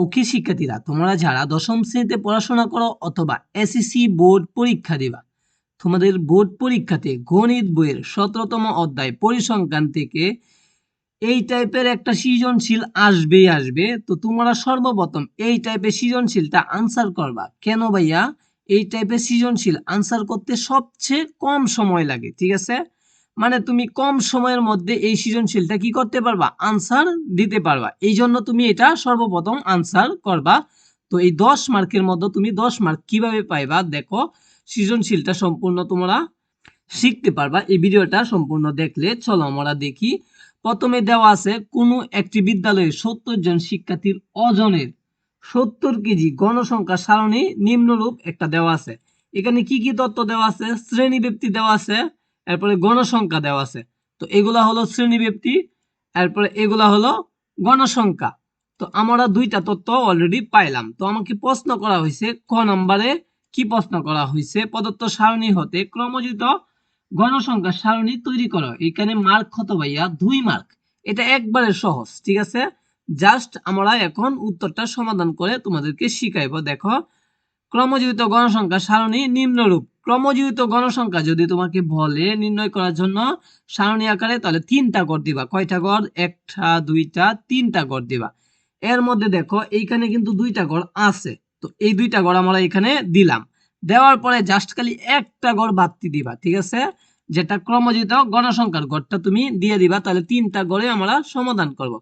ওকে শিক্ষার্থীরা, তোমরা যারা দশম শ্রেণীতে পড়াশোনা করো অথবা এসএসসি বোর্ড পরীক্ষা দিবা, তোমাদের বোর্ড পরীক্ষাতে গণিত বইয়ের 17তম অধ্যায় পরিসংখ্যান থেকে এই টাইপের একটা সৃজনশীল আসবেই আসবে। তো তোমরা সর্বপ্রথম এই টাইপের সৃজনশীলটা আনসার করবা। কেন ভাইয়া? এই টাইপের সৃজনশীল আনসার করতে সবচেয়ে কম সময় লাগে, ঠিক আছে? মানে তুমি কম সময়ের মধ্যে এই সৃজনশীলটা কি করতে পারবা? আনসার দিতে পারবা। এই জন্য তুমি এটা সর্বপ্রথম আনসার করবা। তো এই 10 মার্কের মধ্যে তুমি 10 মার্ক কিভাবে পাইবা দেখো, সৃজনশীলটা সম্পূর্ণ তোমরা শিখতে পারবা এই ভিডিওটা সম্পূর্ণ দেখলে। চলো আমরা দেখি। প্রথমে দেওয়া আছে কোনো একটি বিদ্যালয়ে 70 জন শিক্ষার্থীর ওজনের 70 কেজি গণসংখ্যা সারণী নিম্নরূপ একটা দেওয়া আছে। এখানে কি কি তথ্য দেওয়া আছে? শ্রেণীব্যাপ্তি দেওয়া আছে, এরপরে গণসংখ্যা দেওয়া আছে। তো এগুলা হলো শ্রেণীব্যাপ্তি, এরপরে এগুলা হলো গণসংখ্যা। তো আমরা দুইটা তথ্য অলরেডি পাইলাম। তো আমাকে প্রশ্ন করা হয়েছে ক নম্বরে, কি প্রশ্ন করা হয়েছে? প্রদত্ত সারণী হতে ক্রমজিত গণসংখ্যা সারণী তৈরি করো। এখানে মার্ক কত ভাইয়া? 2 মার্ক। এটা একবারে সহজ, ঠিক আছে? জাস্ট আমরা এখন উত্তরটা সমাধান করে তোমাদেরকে শিখাইবো। দেখো, ক্রমজিত গণসংখ্যা সারণী নিম্নরূপ। ক্রমজিত গণসংখ্যা যদি তোমাকে বলে নির্ণয় করার জন্য সারণী আকারে, তাহলে 3টা গড় দিবা। কয়টা গড়? 1টা 2টা 3টা গড় দিবা। এর মধ্যে দেখো এইখানে কিন্তু 2টা গড় আছে, তো এই 2টা গড় আমরা এখানে দিলাম। দেওয়ার পরে জাস্ট খালি একটা গড় বাড়তি দিবা, ঠিক আছে? যেটা ক্রমজিত গণসংখ্যার গড়টা তুমি দিয়ে দিবা, তাহলে 3টা গড়ে আমরা সমাধান করব।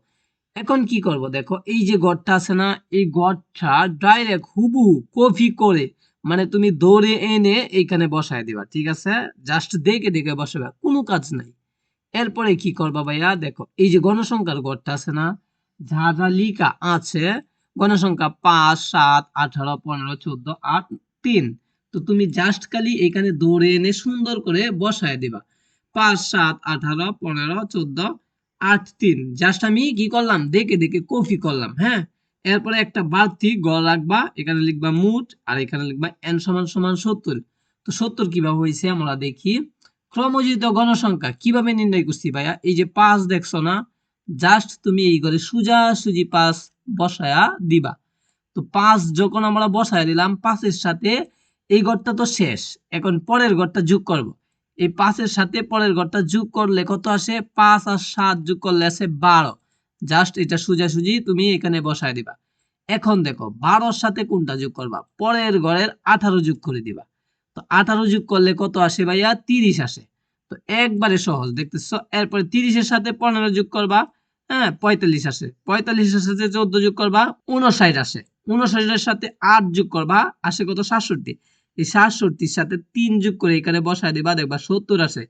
এখন কি করব দেখো, এই যে গড়টা আছে না, এই গড়টা ডাইরেক্ট হুবহু কপি করে মানে তুমি দৌড়ে এনে এইখানে বসায় দিবা, ঠিক আছে? জাস্ট দেখে দেখে বসাবে, কোনো কাজ নাই। এরপরে কি করবা ভাইয়া? দেখো, এই যে গণসংখ্যার গড়টা আছে না, যা যা লিখা আছে, গণসংখ্যা 5 7 18 15 14 8 3, তো তুমি জাস্ট খালি এখানে দৌড়ে এনে সুন্দর করে বসায় দিবা। 5 7 18 15 14 8 3, জাস্ট আমি কি করলাম? দেখে দেখে কপি করলাম, হ্যাঁ। এরপরে একটা বাড়তি গড় রাখবা, এখানে লিখবা মোট, আর এখানে লিখবা n সমান সমান 70। তো 70 কিভাবে হয়েছে আমরা দেখি। ক্রমজিত গণসংখ্যা কিভাবে নির্ণয় করছি ভাইয়া? এই যে 5 দেখছো না, জাস্ট তুমি এই করে সোজাসুজি 5 বসায়া দিবা। তো 5 যখন আমরা বসায় দিলাম, 5 এর সাথে এই ঘরটা তো শেষ, এখন পরের ঘরটা যোগ করব। এই 5 এর সাথে পরের ঘরটা যোগ করলে কত আসে? 5 আর 7 যোগ করলে আসে 12। জাস্ট এটা সোজাসুজি তুমি এখানে বসায় দিবা। এখন দেখো 12 এর সাথে কোনটা যোগ করবা? পরের ঘরের 18 যোগ করে দিবা। তো 18 যোগ করলে কত আসে ভাইয়া? 30 আসে। তো একবারে সহজ দেখতেছ। এরপরে 30 এর সাথে 15 যোগ করবা, হ্যাঁ 45 আসে। 45 এর সাথে 14 যোগ করবা, 59 আসে। 59 এর সাথে 8 যোগ করবা, আসে কত? 67। এই 67 এর সাথে 3 যোগ করে এখানে বসায় দিবা, দেখবা 70 আসে।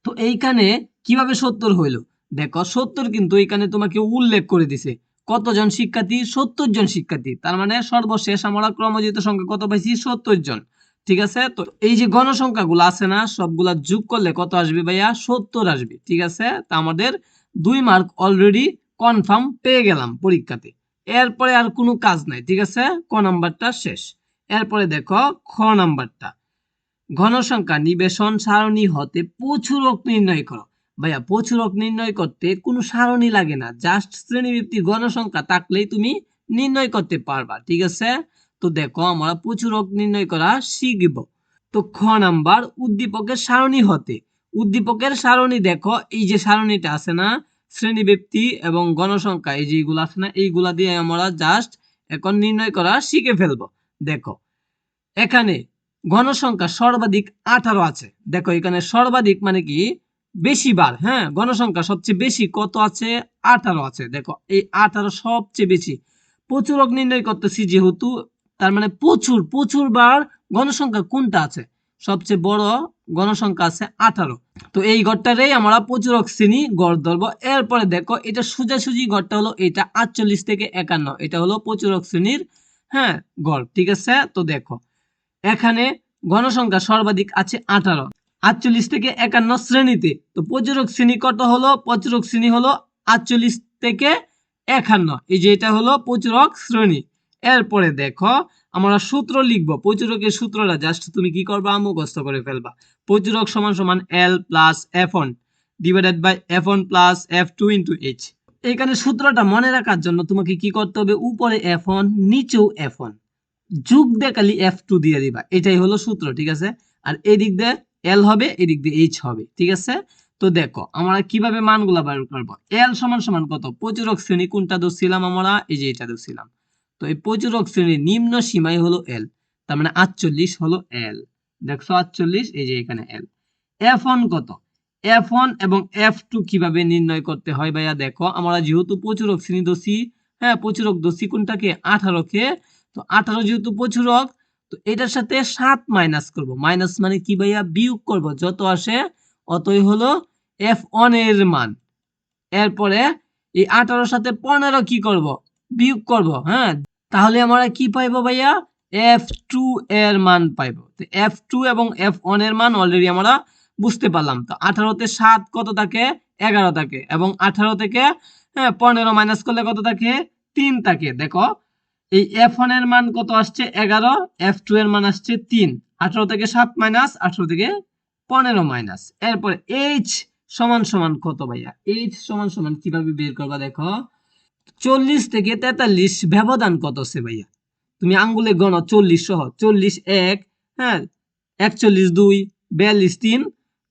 তো এইখানে কিভাবে 70 হইলো? দেখো 70 কিন্তু এখানে তোমাকে উল্লেখ করে দিছে কতজন শিক্ষার্থী? 70 জন শিক্ষার্থী। তার মানে সর্বশেষ আমরা ক্রমজিত সংখ্যা কত পাইছি? 70 জন, ঠিক আছে? তো এই যে গণসংখ্যাগুলো আছে না, সবগুলা যোগ করলে কত আসবে ভাইয়া? 70 আসবে, ঠিক আছে? তা আমাদের 2 মার্ক অলরেডি কনফার্ম পেয়ে গেলাম পরীক্ষাতে। এরপরে আর কোনো কাজ নাই, ঠিক আছে? ক নাম্বারটা শেষ। এরপরে দেখো খ নাম্বারটা, ঘনসংখ্যা নিবেশন সারণী হতে প্রচুরক নির্ণয় করো। ভাইয়া প্রচুরক নির্ণয় করতে কোনো সারণী লাগে না, জাস্ট শ্রেণীবৃত্তি গণসংখ্যা থাকলেই তুমি নির্ণয় করতে পারবা, ঠিক আছে? তো দেখো আমরা প্রচুরক নির্ণয় করা শিখব। তো খ নাম্বার, উদ্দীপকের সারণী হতে। উদ্দীপকের সারণী দেখো, এই যে সারণীটা আছে না, শ্রেণীবৃত্তি এবং গণসংখ্যা, এই যে এইগুলো আছে না, এইগুলা দিয়ে আমরা জাস্ট এখন নির্ণয় করা শিখে ফেলবো। দেখো এখানে গণসংখ্যা সর্বাধিক 18 আছে। দেখো এখানে সর্বাধিক মানে কি? বেশি বার, হ্যাঁ। গণসংখ্যা সবচেয়ে বেশি কত আছে? 18 আছে। দেখো এই 18 সবচেয়ে বেশি। প্রচুরক নির্ণয় করতেছি যেহেতু, তার মানে প্রচুর প্রচুর বার গণসংখ্যা কোনটা আছে? সবচেয়ে বড় গণসংখ্যা আছে 18। তো এই গড়টারেই আমরা প্রচুরক শ্রেণী গড় ধরবো। এরপরে দেখো এটা সোজাসুজি গড়টা হলো এটা 48 থেকে 51, এটা হলো প্রচুরক শ্রেণীর, হ্যাঁ, গড়, ঠিক আছে? তো দেখো এখানে গণসংখ্যা সর্বাধিক আছে 18, 48 থেকে 51 শ্রেণীতে। তো প্রচুরক শ্রেণী কত হলো? প্রচুরক শ্রেণী হলো 48 থেকে 51, এই যে এটা হলো প্রচুরক শ্রেণী। এরপরে দেখো আমরা সূত্র লিখবো। প্রচুরকের সূত্রটা জাস্ট তুমি কি করবা? মুখস্থ করে ফেলবা। প্রচুরক সমান সমান L plus F1 divided by F1 plus F2 into H। এখানে সূত্রটা মনে রাখার জন্য তোমাকে কি করতে হবে, উপরে F1 নিচেও F1 যোগ দিয়ে খালি F2 দিয়ে দিবা, এটাই হলো সূত্র, ঠিক আছে। আর এদিক দিয়ে L হবে, এদিক দিয়ে H হবে, ঠিক আছে। তো দেখো আমরা কিভাবে মানগুলা বের করব। L সমান সমান কত, প্রচুরক শ্রেণী কোনটা ধরছিলাম আমরা, এই যে এটা ধরছিলাম। তো এই প্রচুরক শ্রেণীর নিম্ন সীমাই হলো L, তার মানে 48 হলো L। দেখছো 48, এই যে এখানে L। F1 কত, F1 এবং F2 কিভাবে নির্ণয় করতে হয় ভাইয়া, দেখো আমরা যেহেতু প্রচুরক শ্রেণী ধরছি, হ্যাঁ প্রচুরক ধরছি কোনটাকে, 18 কে। তো 18 যেহেতু প্রচুরক, তো এটার সাথে 7 মাইনাস করব। মাইনাস মানে কি ভাইয়া, বিয়োগ করব, যত আসে অতই হলো F1 এর মান। এরপরে এই 18 সাথে 15 কি করব, বিয়োগ করব, হ্যাঁ। তাহলে আমরা কি পাইবো ভাইয়া, F2 এর মান পাইবো। তো F2 এবং F1 এর মান অলরেডি আমরা বুঝতে পারলাম। তো 18 তে 7 কত থাকে, 11 থাকে, এবং 18 থেকে 15 মাইনাস করলে কত থাকে, 3 থাকে। দেখো এই F1 এর মান কত আসছে, 11, F2 এর মান আসছে 3। 18 থেকে 7 মাইনাস, 18 থেকে 15 মাইনাস। এরপরে H সমান সমান কত ভাইয়া, H সমান সমান কিভাবে বের করবা, দেখো 40 থেকে 43 ব্যবধান কত আছে ভাইয়া, তুমি আঙ্গুলে গণো 40 সহ, 40 1, হ্যাঁ 41 2, 42 3,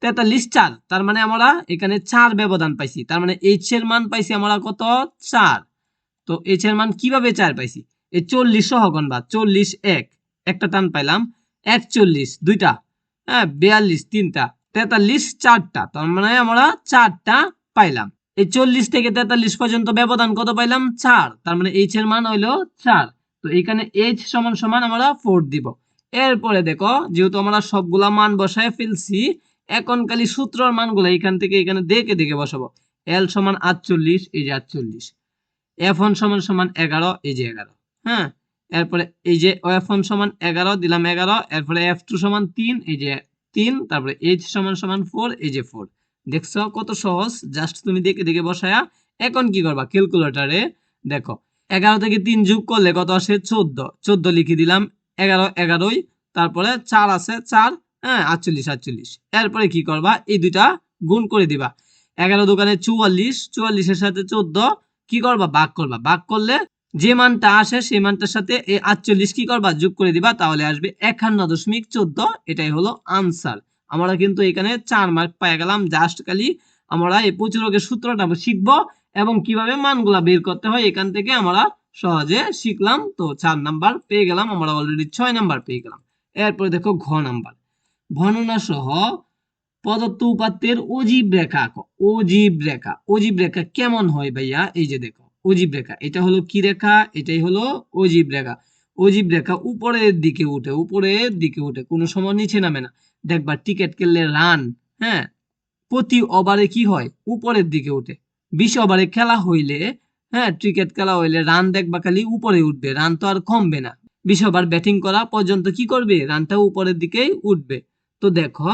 43 4, তার মানে আমরা এখানে 4 ব্যবধান পাইছি। তার মানে H এর মান পাইছি আমরা কত, 4। তো H এর মান কিভাবে 4 পাইছি, এই 40 সহ গণবা, 40 1, একটা টান পাইলাম, 41 দুইটা, হ্যাঁ 42 তিনটা, 43 চারটা, তার মানে আমরা 4টা পাইলাম। এই 40 থেকে 43 পর্যন্ত ব্যবধান কত পাইলাম, 4, তার মানে H এর মান হইলো 4। তো এখানে H সমান সমান আমরা 4 দিব। এরপরে দেখো যেহেতু আমরা সবগুলা মান বসায় ফেলছি, এখন খালি সূত্রের মানগুলো এখান থেকে এখানে দেখে দেখে বসাবো। L সমান 48, এই যে 48, F1 সমান সমান 11, এই যে 11, হ্যাঁ। এরপরে এই যে F1 সমান 11 দিলাম 11, এরপরে F2 সমান 3, এই যে 3, তারপরে H সমান সমান 4, এই যে 4। দেখছো কত সহজ, জাস্ট তুমি দেখে দেখে বসায়া এখন কি করবা, ক্যালকুলেটরে দেখো 11 থেকে 3 যোগ করলে কত আসে, 14, 14 লিখে দিলাম, 11 11ই, তারপরে 4 আছে 4, হ্যাঁ 48 48। এরপরে কি করবা, এই দুইটা গুণ করে দিবা, 11 দোকানে 44, 44 এর সাথে 14 কি করবা, ভাগ করবা, ভাগ করলে যে মানটা আসে সেই মানটার সাথে এই 48 কি করবা, যোগ করে দিবা, তাহলে আসবে 51.14। এটাই হলো আনসার। আমরা কিন্তু এখানে 4 মার্ক পেয়ে গেলাম। জাস্ট খালি আমরা এই প্রচুরকের সূত্রটা শিখবো এবং কিভাবে মানগুলা বের করতে হয় এখান থেকে আমরা সহজে শিখলাম। তো 4 নাম্বার পেয়ে গেলাম, আমরা অলরেডি 6 নাম্বার পেয়ে গেলাম। এরপরে দেখো ঘ নাম্বার, বর্ণনা সহ প্রদত্ত উপাত্তের অজীব রেখা আঁকো। অজীব রেখা, অজীব রেখা কেমন হয় ভাইয়া, এই যে দেখো অজীব রেখা, এটা হলো কি রেখা, এটাই হলো অজীব রেখা। অজীব রেখা উপরের দিকে উঠে, উপরের দিকে উঠে, কোনো সময় নিচে নামে না। দেখবা টিকেট কিনলে রান, হ্যাঁ প্রতি ওভারে কি হয়, উপরের দিকে উঠে। 20 ওভারে খেলা হইলে, হ্যাঁ ক্রিকেট খেলা হইলে রান দেখবা খালি উপরে উঠবে, রান তো আর কমবে না। 20 ওভার ব্যাটিং করা পর্যন্ত কি করবে, রানটা উপরের দিকেই উঠবে। তো দেখো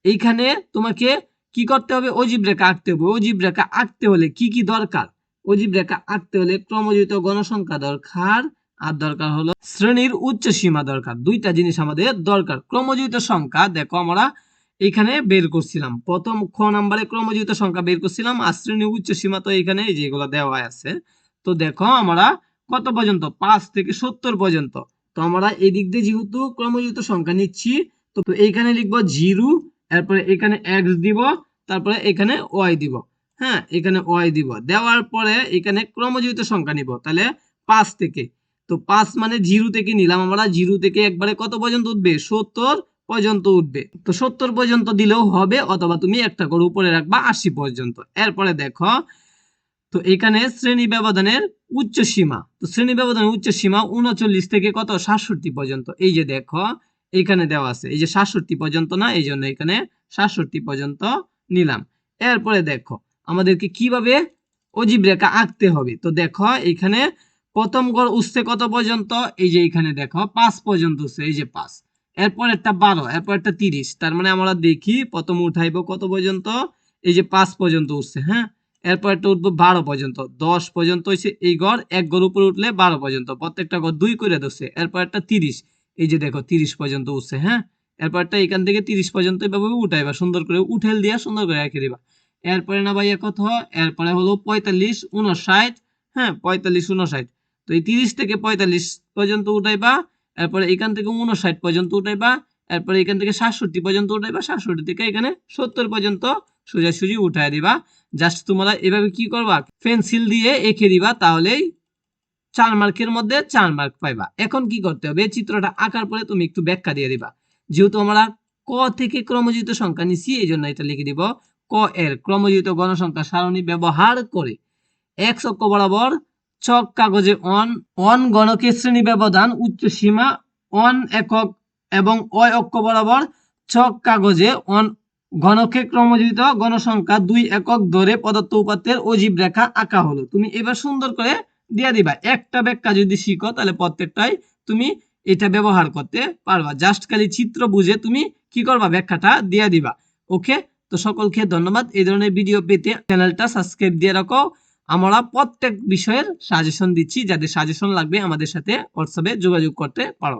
এইখানে তোমাকে কি করতে হবে, অজীব রেখা আঁকতে হবে। অজীব রেখা আঁকতে হলে কি কি দরকার, অজীব রেখা আঁকতে হলে ক্রমযুক্ত গণসংখ্যা দরকার, আর দরকার হলো শ্রেণীর উচ্চ সীমা দরকার। দুইটা জিনিস আমাদের দরকার। ক্রমযুক্ত সংখ্যা দেখো আমরা এখানে বের করছিলাম, প্রথম খ নাম্বারে ক্রমযুক্ত সংখ্যা বের করছিলাম, আর শ্রেণীর উচ্চ সীমা তো এখানে যেগুলো দেওয়া আছে। তো দেখো আমরা কত পর্যন্ত, 5 থেকে 70 পর্যন্ত। তো আমরা এদিক দিয়ে যেহেতু ক্রমযুক্ত সংখ্যা নিচ্ছি, তো এইখানে লিখবো 0, এরপরে এখানে x দিব, তারপরে এখানে y দিব, হ্যাঁ এখানে y দিব, দেওয়ার পরে এখানে ক্রমযুক্ত সংখ্যা নিব, তাহলে 5 থেকে। তো 5 মানে 0 থেকে নিলাম আমরা, 0 থেকে একবারে কত পর্যন্ত উঠবে, 70 পর্যন্ত উঠবে। তো 70 পর্যন্ত দিলেও হবে, অথবা তুমি একটা করে উপরে রাখবা 80 পর্যন্ত। এরপরে দেখো তো এখানে শ্রেণী ব্যবধানের উচ্চ সীমা, তো শ্রেণী ব্যবধানের উচ্চ সীমা 39 থেকে কত, 67 পর্যন্ত। এই যে দেখো এখানে দেওয়া আছে, এই যে 67 পর্যন্ত না, এই জন্য এখানে 67 পর্যন্ত নিলাম। এরপরে দেখো আমাদেরকে কিভাবে অজীব রেখা আঁকতে হবে। তো দেখো এখানে প্রথম গড় উঠছে কত পর্যন্ত, এই যে এখানে দেখো 5 পর্যন্ত উঠছে, এই যে 5, এরপর একটা 12, এরপর একটা 30, তার মানে আমরা দেখি প্রথম উঠাইবো কত পর্যন্ত, এই যে 5 পর্যন্ত উঠছে, হ্যাঁ এরপর একটা উঠবো 12 পর্যন্ত, 10 পর্যন্ত হয়েছে এই গড়, এক গড় উপরে উঠলে 12 পর্যন্ত, প্রত্যেকটা গড় 2 করে ধরছে। এরপর একটা 30, এই যে দেখো 30 পর্যন্ত উঠছে, হ্যাঁ এরপর একটা এখান থেকে 30 পর্যন্ত এভাবে উঠাইবা, সুন্দর করে উঠেল দিয়া সুন্দর করে রেখে দিবা। এরপরে না ভাইয়া কত, এরপরে হলো 45 59, হ্যাঁ 45 59। তো এই 30 থেকে 45 পর্যন্ত উঠাইবা, এরপরে এখান থেকে 59 পর্যন্ত উঠাইবা, এরপরে এখান থেকে 67 পর্যন্ত উঠাইবা, 67 থেকে এখানে 70 পর্যন্ত সোজাসুজি উঠাই দিবা। জাস্ট তোমরা এভাবে কি করবা, পেন্সিল দিয়ে এঁকে দিবা, তাহলেই 4 মার্কের মধ্যে 4 মার্ক পাইবা। এখন কি করতে হবে, চিত্রটা আঁকার পরে তুমি একটু ব্যাখ্যা দিয়ে দিবা। যেহেতু আমরা ক থেকে ক্রমজিত সংখ্যা নিছি, এই জন্য এটা লিখে দিব, ক এর ক্রমজিত গণসংখ্যা সারণী ব্যবহার করে x অক্ষ বরাবর চক কাগজে অন গণকের শ্রেণী ব্যবধান উচ্চ সীমা অন একক এবং অয় অক্ষ বরাবর চক কাগজে ঘনকে ক্রমজিত গণসংখ্যা 2 একক ধরে প্রদত্ত উপাত্তের অজীব রেখা আঁকা হলো। তুমি এবার সুন্দর করে দিয়ে দিবা। একটা ব্যাখ্যা যদি শিখো তাহলে প্রত্যেকটাই তুমি এটা ব্যবহার করতে পারবা। জাস্ট খালি চিত্র বুঝে তুমি কি করবা, ব্যাখ্যাটা দিয়ে দিবা। ওকে, তো সকলকে ধন্যবাদ। এই ধরনের ভিডিও পেতে চ্যানেলটা সাবস্ক্রাইব দিয়ে রাখো। আমরা প্রত্যেক বিষয়ের সাজেশন দিচ্ছি, যাদের সাজেশন লাগবে আমাদের সাথে হোয়াটসঅ্যাপে যোগাযোগ করতে পারো।